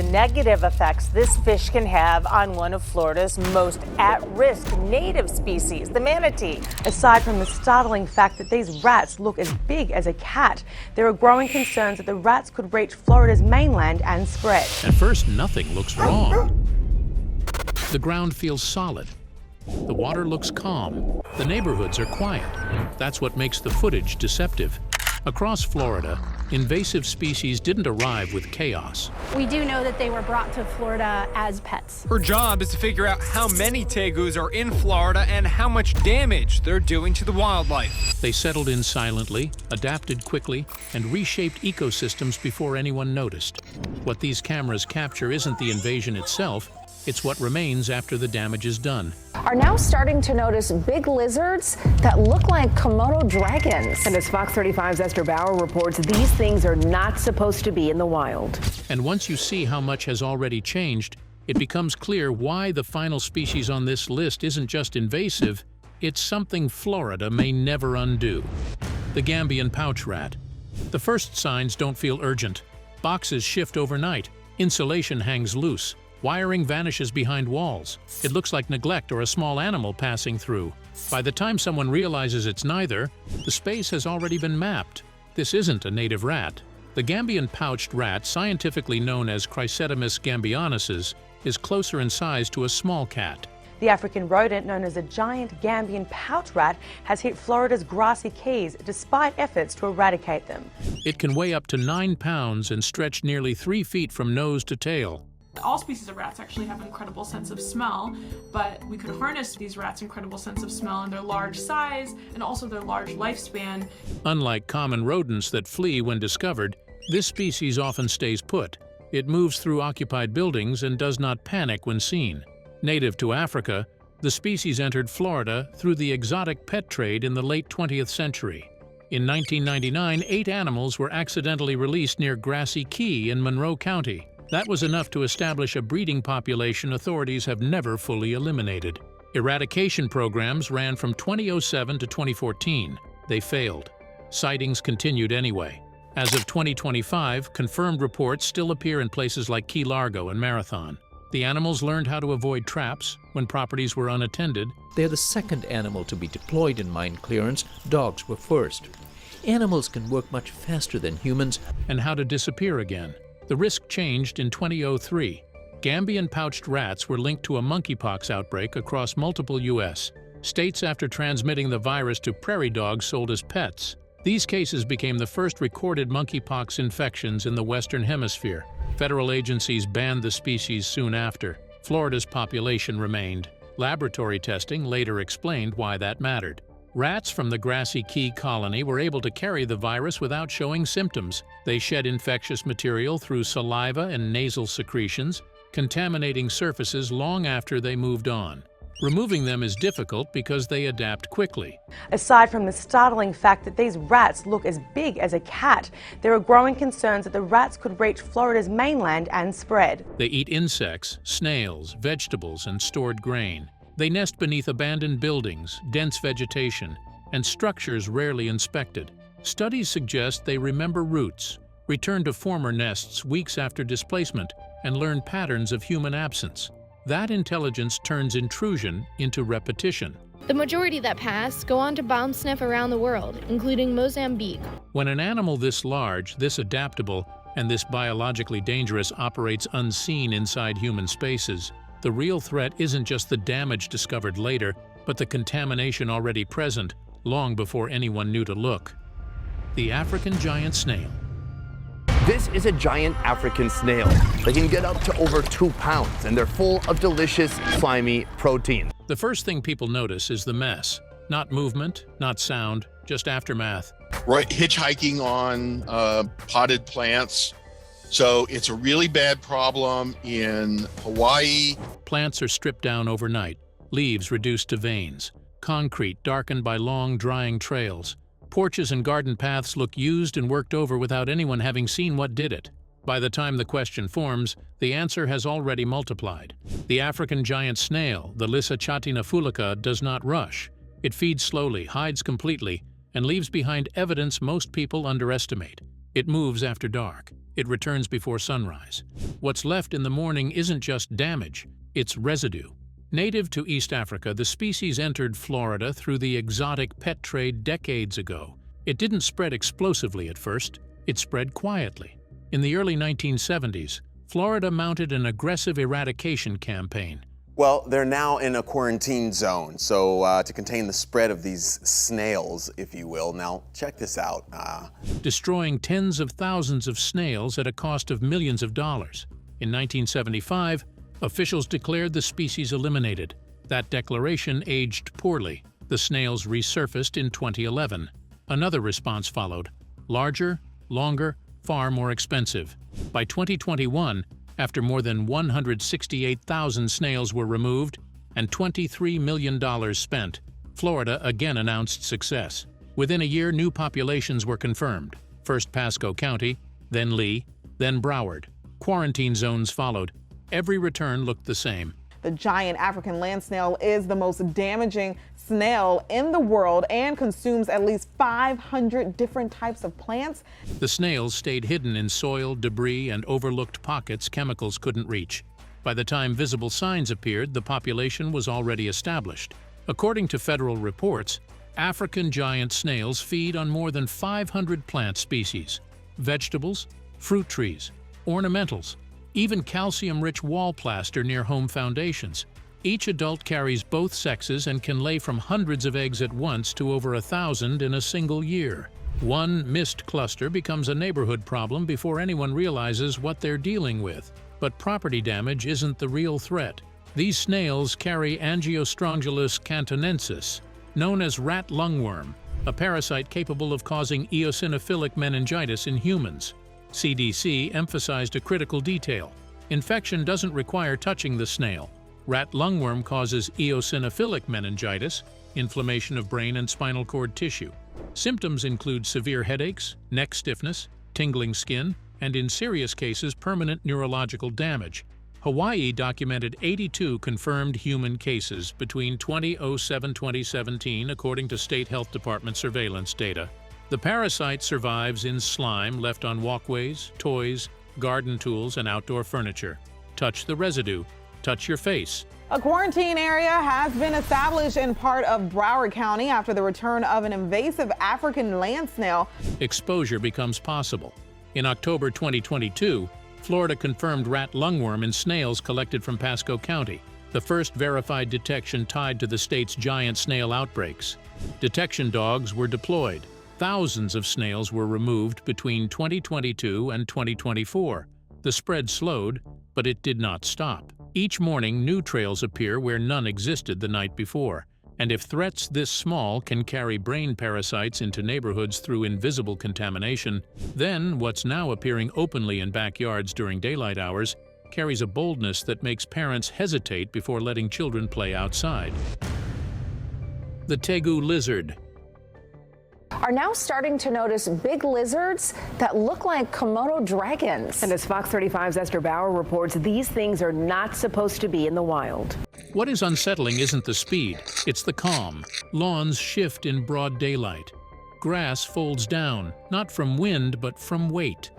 the negative effects this fish can have on one of Florida's most at-risk native species, the manatee. Aside from the startling fact that these rats look as big as a cat, there are growing concerns that the rats could reach Florida's mainland and spread. At first, nothing looks wrong. The ground feels solid. The water looks calm. The neighborhoods are quiet. That's what makes the footage deceptive. Across Florida, invasive species didn't arrive with chaos. We do know that they were brought to Florida as pets. Her job is to figure out how many tegus are in Florida and how much damage they're doing to the wildlife. They settled in silently, adapted quickly, and reshaped ecosystems before anyone noticed. What these cameras capture isn't the invasion itself, it's what remains after the damage is done. Are now starting to notice big lizards that look like Komodo dragons. And as Fox 35's Esther Bauer reports, these things are not supposed to be in the wild. And once you see how much has already changed, it becomes clear why the final species on this list isn't just invasive, it's something Florida may never undo. The Gambian pouch rat. The first signs don't feel urgent. Boxes shift overnight. Insulation hangs loose. Wiring vanishes behind walls. It looks like neglect or a small animal passing through. By the time someone realizes it's neither, the space has already been mapped. This isn't a native rat. The Gambian pouched rat, scientifically known as Chrysetomus gambianus, is closer in size to a small cat. The African rodent, known as a giant Gambian pouch rat, has hit Florida's grassy keys despite efforts to eradicate them. It can weigh up to 9 pounds and stretch nearly 3 feet from nose to tail. All species of rats actually have an incredible sense of smell, but we could harness these rats' incredible sense of smell and their large size and also their large lifespan. Unlike common rodents that flee when discovered, this species often stays put. It moves through occupied buildings and does not panic when seen. Native to Africa, the species entered Florida through the exotic pet trade in the late 20th century. In 1999, 8 animals were accidentally released near Grassy Key in Monroe County. That was enough to establish a breeding population authorities have never fully eliminated. Eradication programs ran from 2007 to 2014. They failed. Sightings continued anyway. As of 2025, confirmed reports still appear in places like Key Largo and Marathon. The animals learned how to avoid traps when properties were unattended. They're the second animal to be deployed in mine clearance. Dogs were first. Animals can work much faster than humans. And how to disappear again. The risk changed in 2003. Gambian pouched rats were linked to a monkeypox outbreak across multiple U.S. states after transmitting the virus to prairie dogs sold as pets. These cases became the first recorded monkeypox infections in the Western Hemisphere. Federal agencies banned the species soon after. Florida's population remained. Laboratory testing later explained why that mattered. Rats from the Grassy Key colony were able to carry the virus without showing symptoms. They shed infectious material through saliva and nasal secretions, contaminating surfaces long after they moved on. Removing them is difficult because they adapt quickly. Aside from the startling fact that these rats look as big as a cat, there are growing concerns that the rats could reach Florida's mainland and spread. They eat insects, snails, vegetables, and stored grain. They nest beneath abandoned buildings, dense vegetation, and structures rarely inspected. Studies suggest they remember routes, return to former nests weeks after displacement, and learn patterns of human absence. That intelligence turns intrusion into repetition. The majority that pass go on to bomb sniff around the world, including Mozambique. When an animal this large, this adaptable, and this biologically dangerous operates unseen inside human spaces, the real threat isn't just the damage discovered later, but the contamination already present, long before anyone knew to look. The African giant snail. This is a giant African snail. They can get up to over 2 pounds, and they're full of delicious, slimy protein. The first thing people notice is the mess. Not movement, not sound, just aftermath. Right, hitchhiking on potted plants. So it's a really bad problem in Hawaii. Plants are stripped down overnight, leaves reduced to veins, concrete darkened by long, drying trails. Porches and garden paths look used and worked over without anyone having seen what did it. By the time the question forms, the answer has already multiplied. The African giant snail, the Lissa chatinafulca, does not rush. It feeds slowly, hides completely, and leaves behind evidence most people underestimate. It moves after dark. It returns before sunrise. What's left in the morning isn't just damage, it's residue. Native to East Africa, the species entered Florida through the exotic pet trade decades ago. It didn't spread explosively at first, it spread quietly. In the early 1970s, Florida mounted an aggressive eradication campaign. Well, they're now in a quarantine zone, so to contain the spread of these snails, if you will. Now, check this out. Destroying tens of thousands of snails at a cost of millions of dollars. In 1975, officials declared the species eliminated. That declaration aged poorly. The snails resurfaced in 2011. Another response followed. Larger, longer, far more expensive. By 2021, after more than 168,000 snails were removed and $23 million spent, Florida again announced success. Within a year, new populations were confirmed. First Pasco County, then Lee, then Broward. Quarantine zones followed. Every return looked the same. The giant African land snail is the most damaging snail in the world and consumes at least 500 different types of plants. The snails stayed hidden in soil, debris, and overlooked pockets chemicals couldn't reach. By the time visible signs appeared, the population was already established. According to federal reports, African giant snails feed on more than 500 plant species, vegetables, fruit trees, ornamentals, even calcium-rich wall plaster near home foundations. Each adult carries both sexes and can lay from hundreds of eggs at once to over 1,000 in a single year. One missed cluster becomes a neighborhood problem before anyone realizes what they're dealing with. But property damage isn't the real threat. These snails carry Angiostrongylus cantonensis, known as rat lungworm, a parasite capable of causing eosinophilic meningitis in humans. CDC emphasized a critical detail. Infection doesn't require touching the snail. Rat lungworm causes eosinophilic meningitis, inflammation of brain and spinal cord tissue. Symptoms include severe headaches, neck stiffness, tingling skin, and in serious cases, permanent neurological damage. Hawaii documented 82 confirmed human cases between 2007-2017, according to State Health Department surveillance data. The parasite survives in slime left on walkways, toys, garden tools, and outdoor furniture. Touch the residue. Touch your face. A quarantine area has been established in part of Broward County after the return of an invasive African land snail. Exposure becomes possible. In October 2022, Florida confirmed rat lungworm in snails collected from Pasco County, the first verified detection tied to the state's giant snail outbreaks. Detection dogs were deployed. Thousands of snails were removed between 2022 and 2024. The spread slowed, but it did not stop. Each morning, new trails appear where none existed the night before. And if threats this small can carry brain parasites into neighborhoods through invisible contamination, then what's now appearing openly in backyards during daylight hours carries a boldness that makes parents hesitate before letting children play outside. The tegu lizard are now starting to notice big lizards that look like Komodo dragons. And as Fox 35's Esther Bauer reports, these things are not supposed to be in the wild. What is unsettling isn't the speed, it's the calm. Lawns shift in broad daylight. Grass folds down, not from wind, but from weight.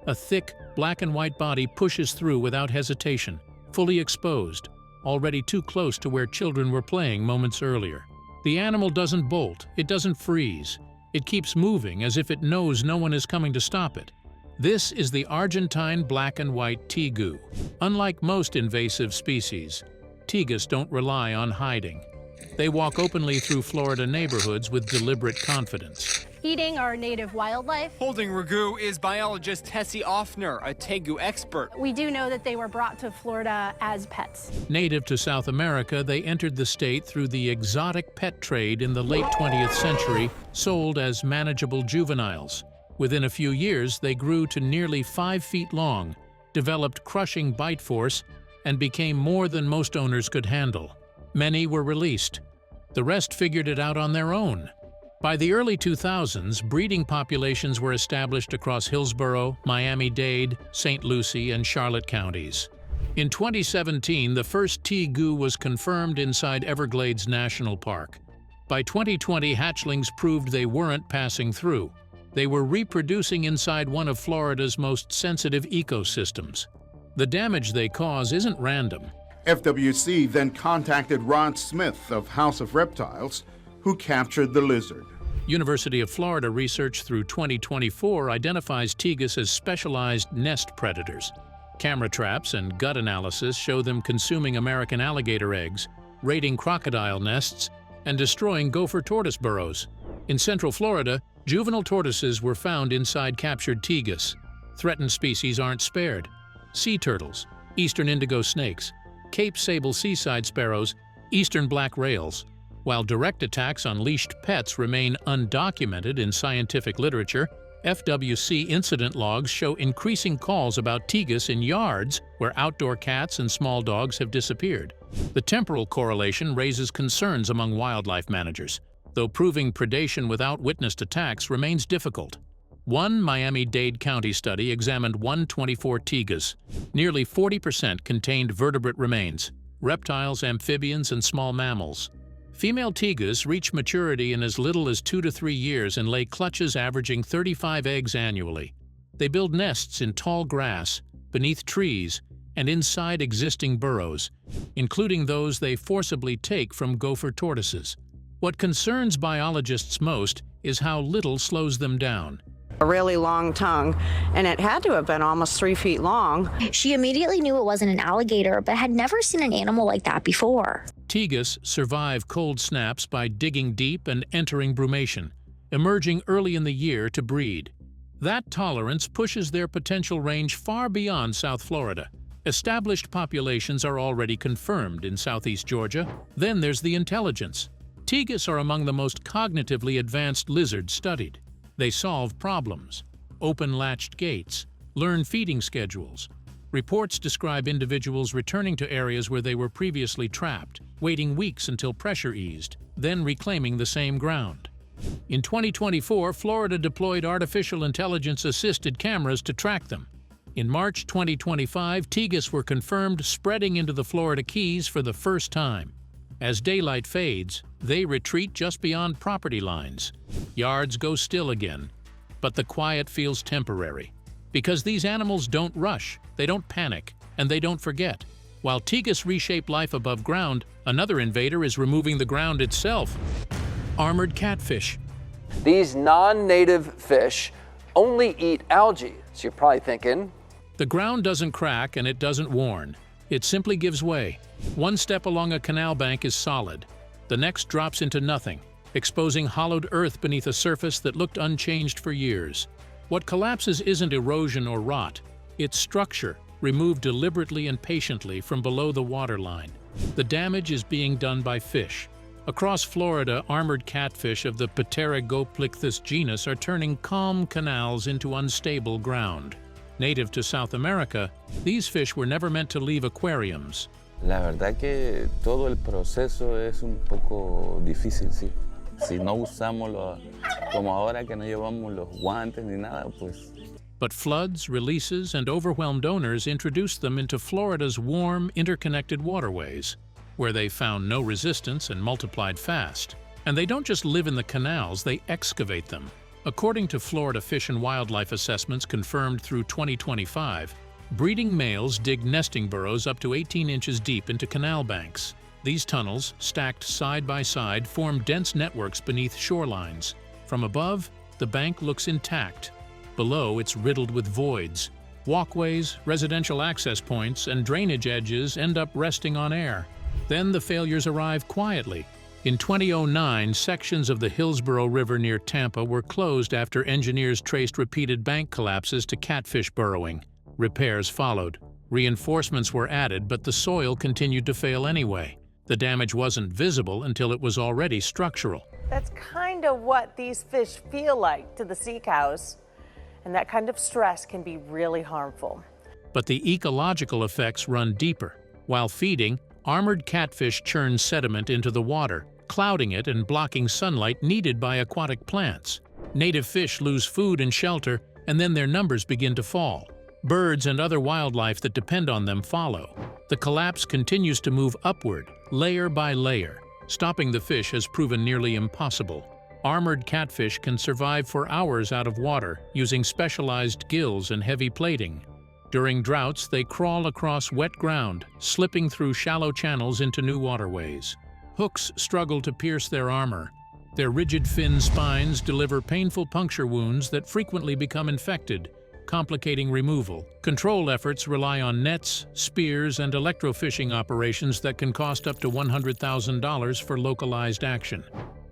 A thick, black and white body pushes through without hesitation, fully exposed, already too close to where children were playing moments earlier. The animal doesn't bolt, it doesn't freeze. It keeps moving as if it knows no one is coming to stop it. This is the Argentine black and white tegu. Unlike most invasive species, tegus don't rely on hiding. They walk openly through Florida neighborhoods with deliberate confidence. Eating our native wildlife. Holding Ragu is biologist Tessie Offner, a tegu expert. We do know that they were brought to Florida as pets. Native to South America, they entered the state through the exotic pet trade in the late 20th century, sold as manageable juveniles. Within a few years, they grew to nearly 5 feet long, developed crushing bite force, and became more than most owners could handle. Many were released. The rest figured it out on their own. By the early 2000s, breeding populations were established across Hillsborough, Miami-Dade, St. Lucie, and Charlotte counties. In 2017, the first tegu was confirmed inside Everglades National Park. By 2020, hatchlings proved they weren't passing through. They were reproducing inside one of Florida's most sensitive ecosystems. The damage they cause isn't random. FWC then contacted Rod Smith of House of Reptiles, who captured the lizard. University of Florida research through 2024 identifies tegus as specialized nest predators. Camera traps and gut analysis show them consuming American alligator eggs, raiding crocodile nests, and destroying gopher tortoise burrows. In central Florida, juvenile tortoises were found inside captured tegus. Threatened species aren't spared. Sea turtles, eastern indigo snakes, Cape sable seaside sparrows, eastern black rails. While direct attacks on leashed pets remain undocumented in scientific literature, FWC incident logs show increasing calls about tegus in yards where outdoor cats and small dogs have disappeared. The temporal correlation raises concerns among wildlife managers, though proving predation without witnessed attacks remains difficult. One Miami-Dade County study examined 124 tegus. Nearly 40% contained vertebrate remains, reptiles, amphibians, and small mammals. Female tegus reach maturity in as little as 2 to 3 years and lay clutches averaging 35 eggs annually. They build nests in tall grass, beneath trees, and inside existing burrows, including those they forcibly take from gopher tortoises. What concerns biologists most is how little slows them down. A really long tongue, and it had to have been almost 3 feet long. She immediately knew it wasn't an alligator, but had never seen an animal like that before. Tegus survive cold snaps by digging deep and entering brumation, emerging early in the year to breed. That tolerance pushes their potential range far beyond South Florida. Established populations are already confirmed in southeast Georgia. Then there's the intelligence. Tegus are among the most cognitively advanced lizards studied. They solve problems, open latched gates, learn feeding schedules. Reports describe individuals returning to areas where they were previously trapped, waiting weeks until pressure eased, then reclaiming the same ground. In 2024, Florida deployed artificial intelligence-assisted cameras to track them. In March 2025, tegus were confirmed spreading into the Florida Keys for the first time. As daylight fades, they retreat just beyond property lines. Yards go still again, but the quiet feels temporary. Because these animals don't rush, they don't panic, and they don't forget. While tegus reshape life above ground, another invader is removing the ground itself. Armored catfish. These non-native fish only eat algae, so you're probably thinking. The ground doesn't crack and it doesn't warn. It simply gives way. One step along a canal bank is solid. The next drops into nothing, exposing hollowed earth beneath a surface that looked unchanged for years. What collapses isn't erosion or rot. It's structure, removed deliberately and patiently from below the waterline. The damage is being done by fish. Across Florida, armored catfish of the Pterygoplicthus genus are turning calm canals into unstable ground. Native to South America, these fish were never meant to leave aquariums. La verdad que todo el proceso es un poco difícil, sí. Si no usamos como ahora que no llevamos los guantes ni nada, pues. But floods, releases, and overwhelmed owners introduced them into Florida's warm, interconnected waterways, where they found no resistance and multiplied fast. And they don't just live in the canals, they excavate them. According to Florida Fish and Wildlife assessments confirmed through 2025, breeding males dig nesting burrows up to 18 inches deep into canal banks. These tunnels, stacked side by side, form dense networks beneath shorelines. From above, the bank looks intact. Below, it's riddled with voids. Walkways, residential access points, and drainage edges end up resting on air. Then the failures arrive quietly. In 2009, sections of the Hillsborough River near Tampa were closed after engineers traced repeated bank collapses to catfish burrowing. Repairs followed. Reinforcements were added, but the soil continued to fail anyway. The damage wasn't visible until it was already structural. That's kind of what these fish feel like to the sea cows, and that kind of stress can be really harmful. But the ecological effects run deeper. While feeding, armored catfish churn sediment into the water, clouding it and blocking sunlight needed by aquatic plants. Native fish lose food and shelter, and then their numbers begin to fall. Birds and other wildlife that depend on them follow. The collapse continues to move upward, layer by layer. Stopping the fish has proven nearly impossible. Armored catfish can survive for hours out of water using specialized gills and heavy plating. During droughts, they crawl across wet ground, slipping through shallow channels into new waterways. Hooks struggle to pierce their armor. Their rigid fin spines deliver painful puncture wounds that frequently become infected, complicating removal. Control efforts rely on nets, spears, and electrofishing operations that can cost up to $100,000 for localized action.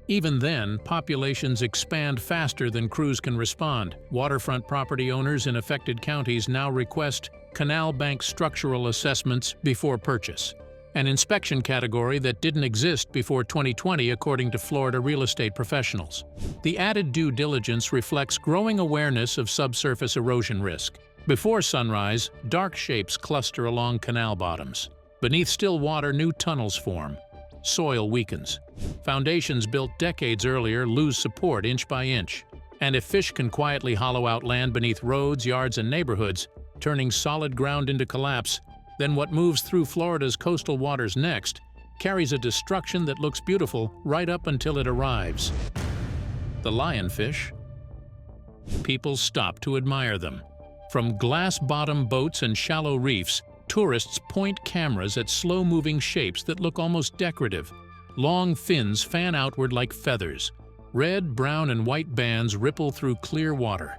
Even then, populations expand faster than crews can respond. Waterfront property owners in affected counties now request canal bank structural assessments before purchase, an inspection category that didn't exist before 2020 according to Florida real estate professionals. The added due diligence reflects growing awareness of subsurface erosion risk. Before sunrise, dark shapes cluster along canal bottoms. Beneath still water, new tunnels form. Soil weakens. Foundations built decades earlier lose support inch by inch. And if fish can quietly hollow out land beneath roads, yards, and neighborhoods, turning solid ground into collapse, then what moves through Florida's coastal waters next carries a destruction that looks beautiful right up until it arrives. The lionfish. People stop to admire them. From glass-bottom boats and shallow reefs, tourists point cameras at slow-moving shapes that look almost decorative. Long fins fan outward like feathers. Red, brown, and white bands ripple through clear water.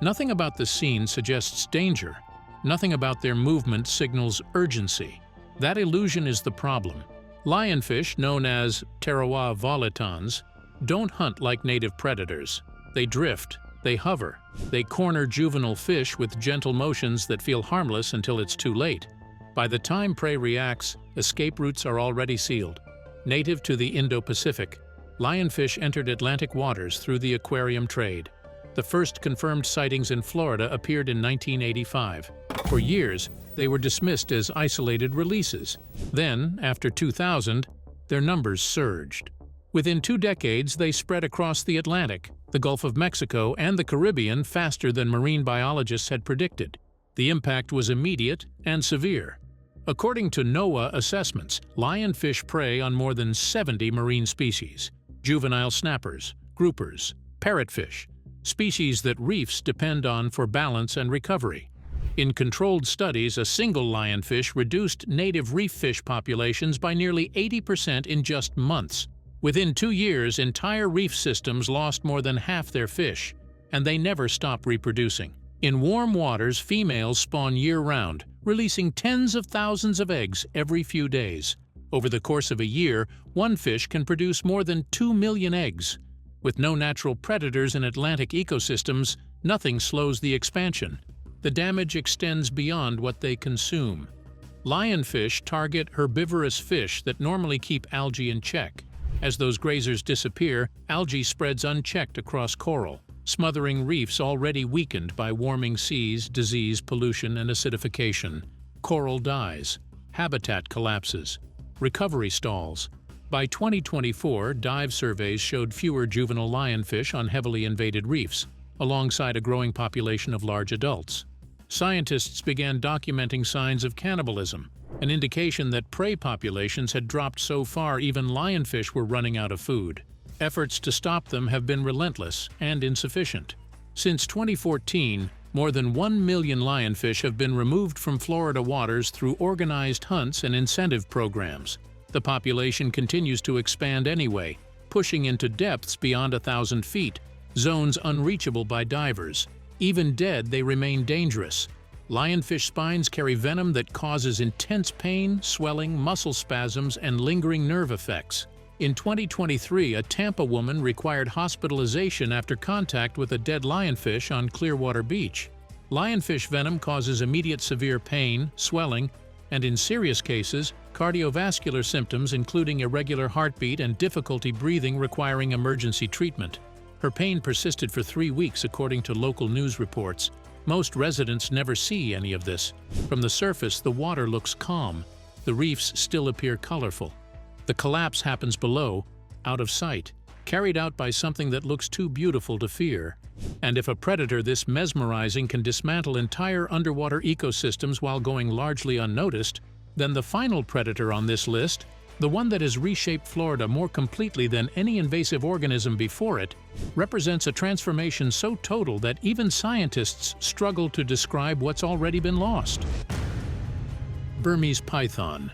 Nothing about the scene suggests danger. Nothing about their movement signals urgency. That illusion is the problem. Lionfish, known as Pterois volitans, don't hunt like native predators. They drift, they hover, they corner juvenile fish with gentle motions that feel harmless until it's too late. By the time prey reacts, escape routes are already sealed. Native to the Indo-Pacific, lionfish entered Atlantic waters through the aquarium trade. The first confirmed sightings in Florida appeared in 1985. For years, they were dismissed as isolated releases. Then, after 2000, their numbers surged. Within 2 decades, they spread across the Atlantic, the Gulf of Mexico, and the Caribbean faster than marine biologists had predicted. The impact was immediate and severe. According to NOAA assessments, lionfish prey on more than 70 marine species: juvenile snappers, groupers, parrotfish, species that reefs depend on for balance and recovery. In controlled studies, a single lionfish reduced native reef fish populations by nearly 80% in just months. Within 2 years, entire reef systems lost more than half their fish, and they never stop reproducing. In warm waters, females spawn year-round, releasing tens of thousands of eggs every few days. Over the course of a year, one fish can produce more than 2 million eggs. With no natural predators in Atlantic ecosystems, nothing slows the expansion. The damage extends beyond what they consume. Lionfish target herbivorous fish that normally keep algae in check. As those grazers disappear, algae spreads unchecked across coral, smothering reefs already weakened by warming seas, disease, pollution, and acidification. Coral dies. Habitat collapses. Recovery stalls. By 2024, dive surveys showed fewer juvenile lionfish on heavily invaded reefs, alongside a growing population of large adults. Scientists began documenting signs of cannibalism, an indication that prey populations had dropped so far even lionfish were running out of food. Efforts to stop them have been relentless and insufficient. Since 2014, more than 1 million lionfish have been removed from Florida waters through organized hunts and incentive programs. The population continues to expand anyway, pushing into depths beyond 1,000 feet, zones unreachable by divers. Even dead, they remain dangerous. Lionfish spines carry venom that causes intense pain, swelling, muscle spasms, and lingering nerve effects. In 2023, a Tampa woman required hospitalization after contact with a dead lionfish on Clearwater Beach. Lionfish venom causes immediate severe pain, swelling, and in serious cases, cardiovascular symptoms including irregular heartbeat and difficulty breathing requiring emergency treatment. Her pain persisted for 3 weeks according to local news reports. Most residents never see any of this. From the surface, the water looks calm. The reefs still appear colorful. The collapse happens below, out of sight, carried out by something that looks too beautiful to fear. And if a predator this mesmerizing can dismantle entire underwater ecosystems while going largely unnoticed, then the final predator on this list The one that has reshaped Florida more completely than any invasive organism before it represents a transformation so total that even scientists struggle to describe what's already been lost. Burmese python.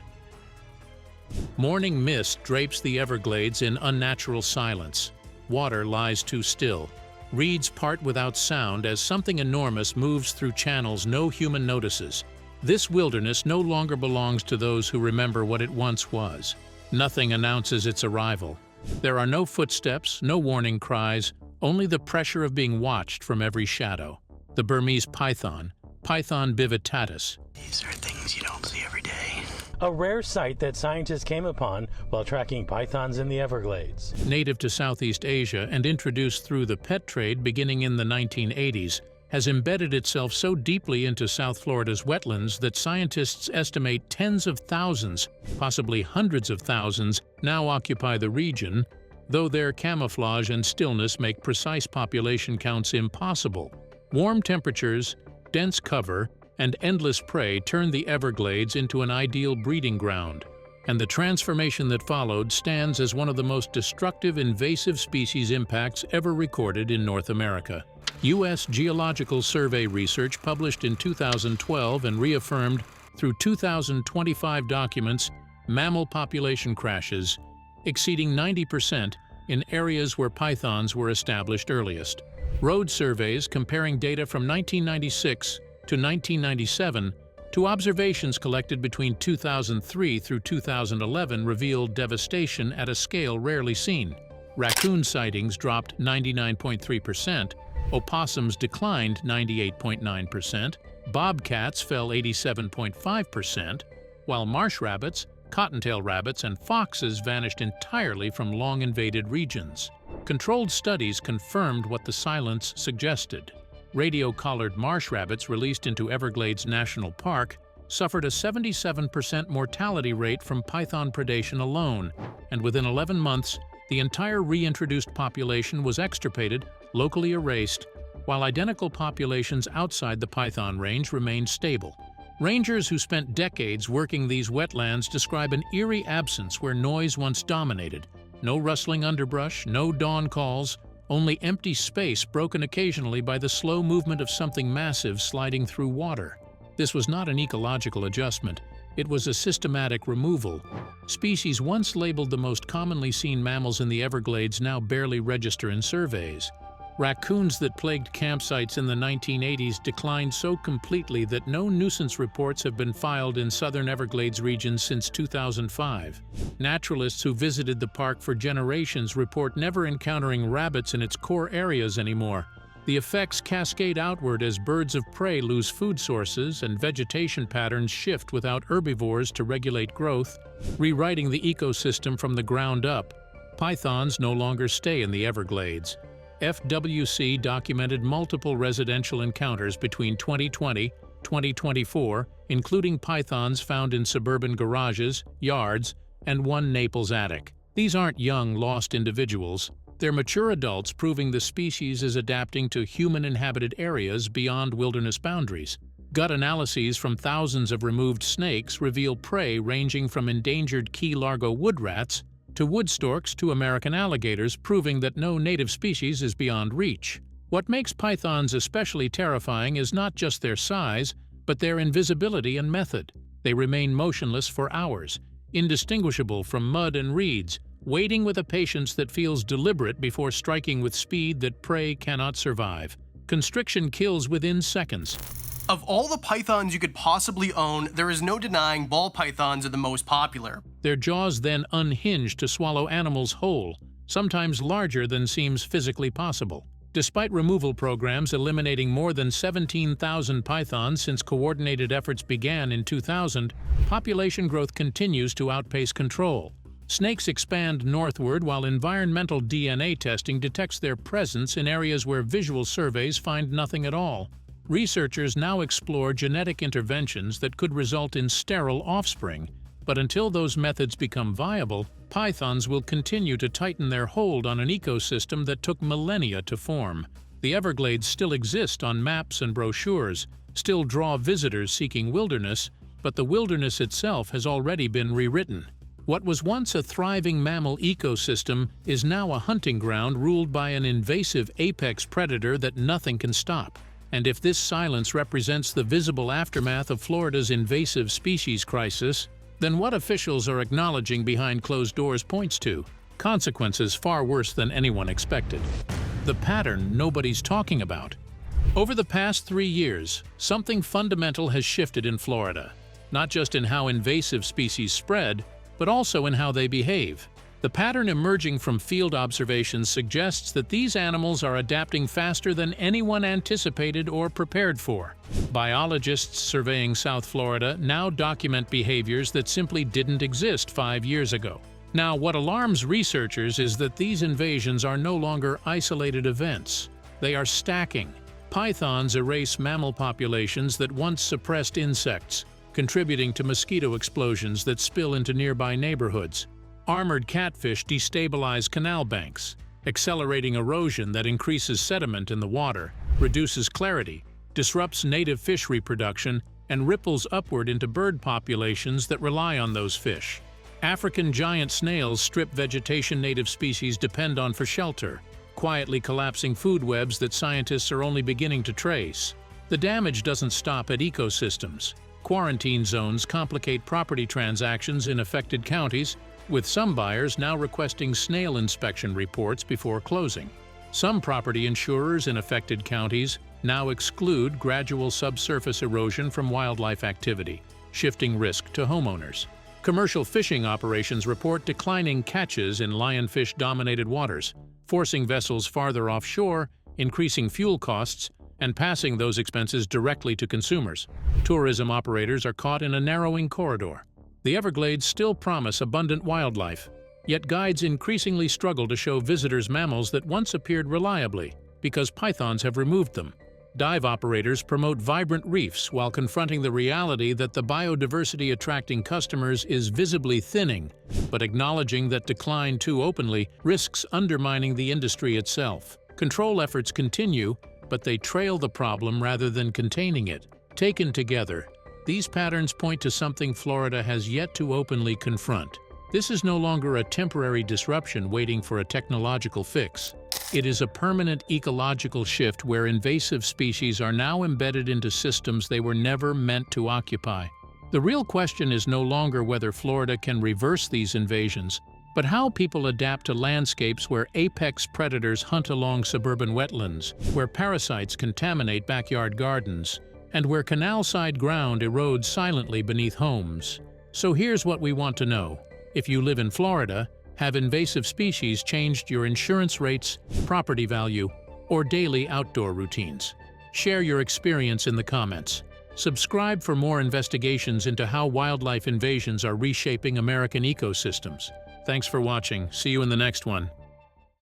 Morning mist drapes the Everglades in unnatural silence. Water lies too still. Reeds part without sound as something enormous moves through channels no human notices. This wilderness no longer belongs to those who remember what it once was. Nothing announces its arrival. There are no footsteps, no warning cries, only the pressure of being watched from every shadow. The Burmese python, Python bivitatus. These are things you don't see every day. A rare sight that scientists came upon while tracking pythons in the Everglades. Native to Southeast Asia and introduced through the pet trade beginning in the 1980s, has embedded itself so deeply into South Florida's wetlands that scientists estimate tens of thousands, possibly hundreds of thousands, now occupy the region, though their camouflage and stillness make precise population counts impossible. Warm temperatures, dense cover, and endless prey turned the Everglades into an ideal breeding ground, and the transformation that followed stands as one of the most destructive invasive species impacts ever recorded in North America. U.S. Geological Survey research published in 2012 and reaffirmed through 2,025 documents mammal population crashes, exceeding 90% in areas where pythons were established earliest. Road surveys comparing data from 1996 to 1997 to observations collected between 2003 through 2011 revealed devastation at a scale rarely seen. Raccoon sightings dropped 99.3%, opossums declined 98.9%, bobcats fell 87.5%, while marsh rabbits, cottontail rabbits, and foxes vanished entirely from long-invaded regions. Controlled studies confirmed what the silence suggested. Radio-collared marsh rabbits released into Everglades National Park suffered a 77% mortality rate from python predation alone, and within 11 months, the entire reintroduced population was extirpated, locally erased, while identical populations outside the python range remained stable. Rangers who spent decades working these wetlands describe an eerie absence where noise once dominated. No rustling underbrush, no dawn calls, only empty space broken occasionally by the slow movement of something massive sliding through water. This was not an ecological adjustment. It was a systematic removal. Species once labeled the most commonly seen mammals in the Everglades now barely register in surveys. Raccoons that plagued campsites in the 1980s declined so completely that no nuisance reports have been filed in southern Everglades region since 2005. Naturalists who visited the park for generations report never encountering rabbits in its core areas anymore. The effects cascade outward as birds of prey lose food sources and vegetation patterns shift without herbivores to regulate growth, rewriting the ecosystem from the ground up. Pythons no longer stay in the Everglades. FWC documented multiple residential encounters between 2020-2024, including pythons found in suburban garages, yards, and one Naples attic. These aren't young, lost individuals. They're mature adults proving the species is adapting to human-inhabited areas beyond wilderness boundaries. Gut analyses from thousands of removed snakes reveal prey ranging from endangered Key Largo wood rats to wood storks to American alligators, proving that no native species is beyond reach. What makes pythons especially terrifying is not just their size, but their invisibility and method. They remain motionless for hours, indistinguishable from mud and reeds, waiting with a patience that feels deliberate before striking with speed that prey cannot survive. Constriction kills within seconds. Of all the pythons you could possibly own, there is no denying ball pythons are the most popular. Their jaws then unhinge to swallow animals whole, sometimes larger than seems physically possible. Despite removal programs eliminating more than 17,000 pythons since coordinated efforts began in 2000, population growth continues to outpace control. Snakes expand northward while environmental DNA testing detects their presence in areas where visual surveys find nothing at all. Researchers now explore genetic interventions that could result in sterile offspring, but until those methods become viable, pythons will continue to tighten their hold on an ecosystem that took millennia to form. The Everglades still exist on maps and brochures, still draw visitors seeking wilderness, but the wilderness itself has already been rewritten. What was once a thriving mammal ecosystem is now a hunting ground ruled by an invasive apex predator that nothing can stop. And if this silence represents the visible aftermath of Florida's invasive species crisis, then what officials are acknowledging behind closed doors points to consequences far worse than anyone expected. The pattern nobody's talking about. Over the past 3 years, something fundamental has shifted in Florida, not just in how invasive species spread, but also in how they behave. The pattern emerging from field observations suggests that these animals are adapting faster than anyone anticipated or prepared for. Biologists surveying South Florida now document behaviors that simply didn't exist 5 years ago. Now, what alarms researchers is that these invasions are no longer isolated events. They are stacking. Pythons erase mammal populations that once suppressed insects, contributing to mosquito explosions that spill into nearby neighborhoods. Armored catfish destabilize canal banks, accelerating erosion that increases sediment in the water, reduces clarity, disrupts native fish reproduction, and ripples upward into bird populations that rely on those fish. African giant snails strip vegetation native species depend on for shelter, quietly collapsing food webs that scientists are only beginning to trace. The damage doesn't stop at ecosystems. Quarantine zones complicate property transactions in affected counties, with some buyers now requesting snail inspection reports before closing. Some property insurers in affected counties now exclude gradual subsurface erosion from wildlife activity, shifting risk to homeowners. Commercial fishing operations report declining catches in lionfish-dominated waters, forcing vessels farther offshore, increasing fuel costs, and passing those expenses directly to consumers. Tourism operators are caught in a narrowing corridor. The Everglades still promise abundant wildlife, yet guides increasingly struggle to show visitors mammals that once appeared reliably because pythons have removed them. Dive operators promote vibrant reefs while confronting the reality that the biodiversity attracting customers is visibly thinning, but acknowledging that decline too openly risks undermining the industry itself. Control efforts continue, but they trail the problem rather than containing it. Taken together, these patterns point to something Florida has yet to openly confront. This is no longer a temporary disruption waiting for a technological fix. It is a permanent ecological shift where invasive species are now embedded into systems they were never meant to occupy. The real question is no longer whether Florida can reverse these invasions, but how people adapt to landscapes where apex predators hunt along suburban wetlands, where parasites contaminate backyard gardens, and where canal-side ground erodes silently beneath homes. So here's what we want to know. If you live in Florida, have invasive species changed your insurance rates, property value, or daily outdoor routines? Share your experience in the comments. Subscribe for more investigations into how wildlife invasions are reshaping American ecosystems. Thanks for watching. See you in the next one.